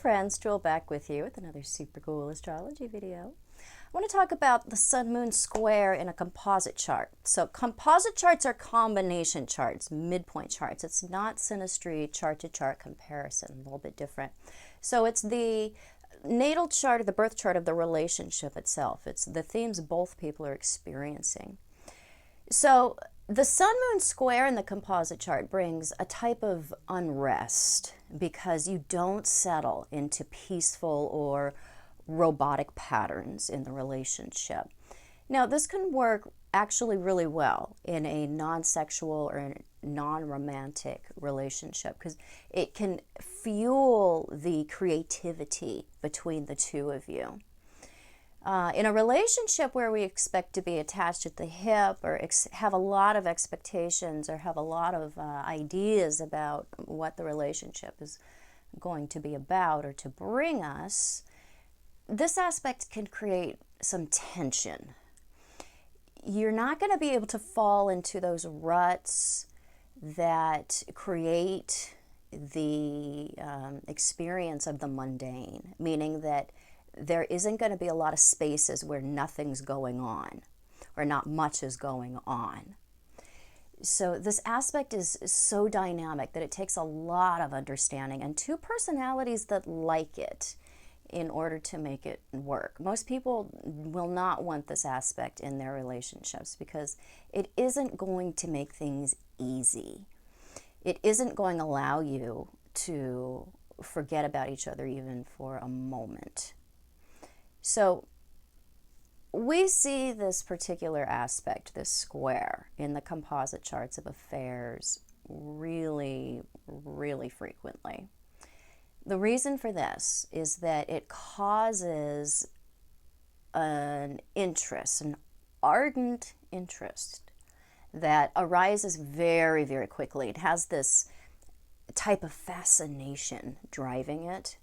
friends, Jewel back with you with another super cool astrology video. I want to talk about the Sun-Moon square in a composite chart. So composite charts are combination charts, midpoint charts. It's not synastry chart-to-chart comparison, a little bit different. So it's the natal chart or the birth chart of the relationship itself. It's the themes both people are experiencing. So the Sun-Moon square in the composite chart brings a type of unrest because you don't settle into peaceful or robotic patterns in the relationship. Now, this can work actually really well in a non-sexual or a non-romantic relationship because it can fuel the creativity between the two of you. In a relationship where we expect to be attached at the hip or have a lot of expectations or have a lot of ideas about what the relationship is going to be about or to bring us, this aspect can create some tension. You're not going to be able to fall into those ruts that create the experience of the mundane, meaning that there isn't going to be a lot of spaces where nothing's going on or not much is going on. So this aspect is so dynamic that it takes a lot of understanding and two personalities that like it in order to make it work. Most people will not want this aspect in their relationships because it isn't going to make things easy. It isn't going to allow you to forget about each other even for a moment. So we see this particular aspect, this square, in the composite charts of affairs really, really frequently. The reason for this is that it causes an interest, an ardent interest that arises very, very quickly. It has this type of fascination driving it.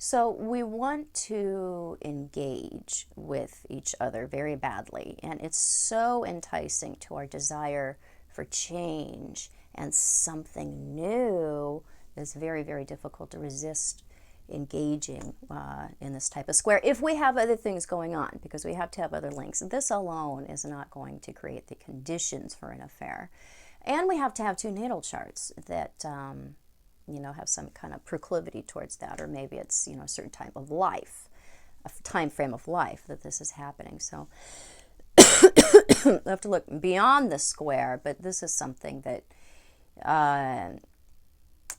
So we want to engage with each other very badly, and it's so enticing to our desire for change and something new. It's very, very difficult to resist engaging in this type of square if we have other things going on, because we have to have other links. This alone is not going to create the conditions for an affair. And we have to have two natal charts that have some kind of proclivity towards that, or maybe it's, a certain type of life, a time frame of life that this is happening. So we have to look beyond the square, but this is something that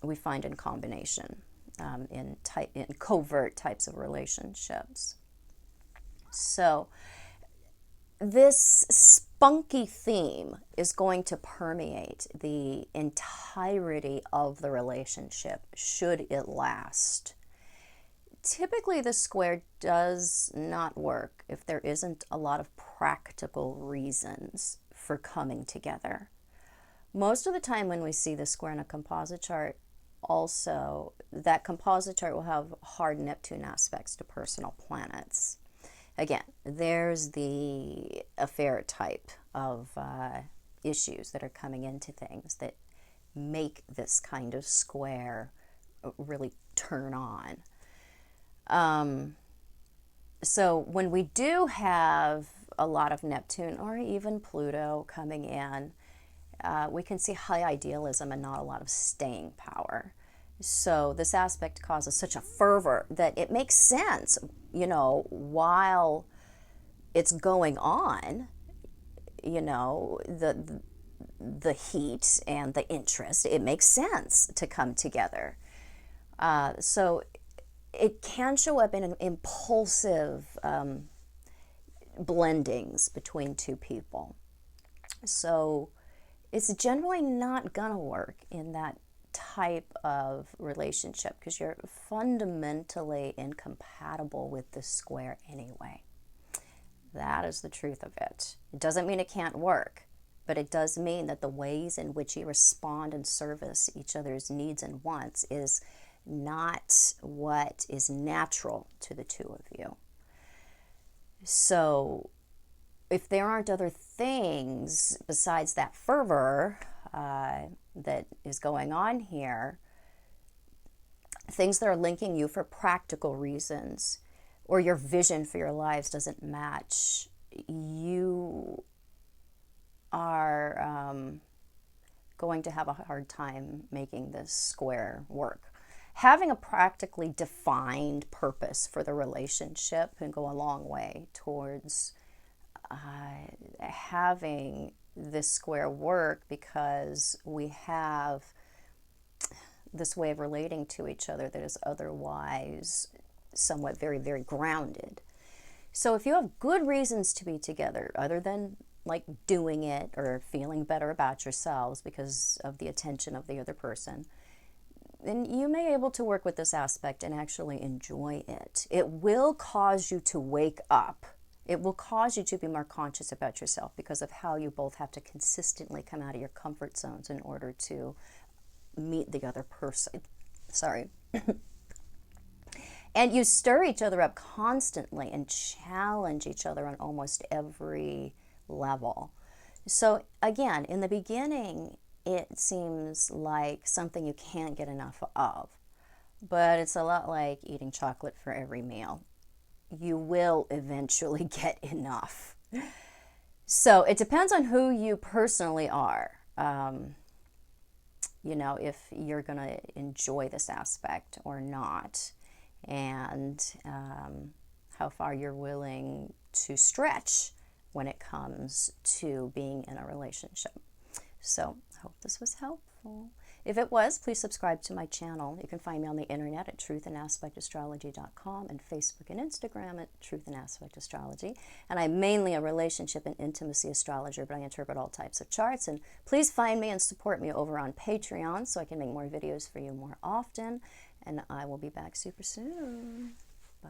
we find in combination in covert types of relationships. So this spunky theme is going to permeate the entirety of the relationship should it last. Typically, the square does not work if there isn't a lot of practical reasons for coming together. Most of the time when we see the square in a composite chart, also, that composite chart will have hard Neptune aspects to personal planets. Again, there's the affair type of issues that are coming into things that make this kind of square really turn on. So when we do have a lot of Neptune or even Pluto coming in, we can see high idealism and not a lot of staying power. So this aspect causes such a fervor that it makes sense, while it's going on, the heat and the interest, it makes sense to come together. So it can show up in impulsive blendings between two people. So it's generally not gonna work in that type of relationship because you're fundamentally incompatible with the square anyway. That is the truth of it. It doesn't mean it can't work, but it does mean that the ways in which you respond and service each other's needs and wants is not what is natural to the two of you. So if there aren't other things besides that fervor that is going on here, things that are linking you for practical reasons, or your vision for your lives doesn't match, you are going to have a hard time making this square work. Having a practically defined purpose for the relationship can go a long way towards having this square work, because we have this way of relating to each other that is otherwise somewhat very, very grounded. So if you have good reasons to be together, other than like doing it or feeling better about yourselves because of the attention of the other person, then you may be able to work with this aspect and actually enjoy it. It will cause you to wake up. It will cause you to be more conscious about yourself because of how you both have to consistently come out of your comfort zones in order to meet the other person. Sorry. And you stir each other up constantly and challenge each other on almost every level. So again, in the beginning, it seems like something you can't get enough of, but it's a lot like eating chocolate for every meal. You will eventually get enough. So it depends on who you personally are. You know, if you're going to enjoy this aspect or not, and how far you're willing to stretch when it comes to being in a relationship. So I hope this was helpful. If it was, please subscribe to my channel. You can find me on the internet at truthandaspectastrology.com and Facebook and Instagram at Truth and Aspect Astrology. And I'm mainly a relationship and intimacy astrologer, but I interpret all types of charts. And please find me and support me over on Patreon so I can make more videos for you more often. And I will be back super soon. Bye.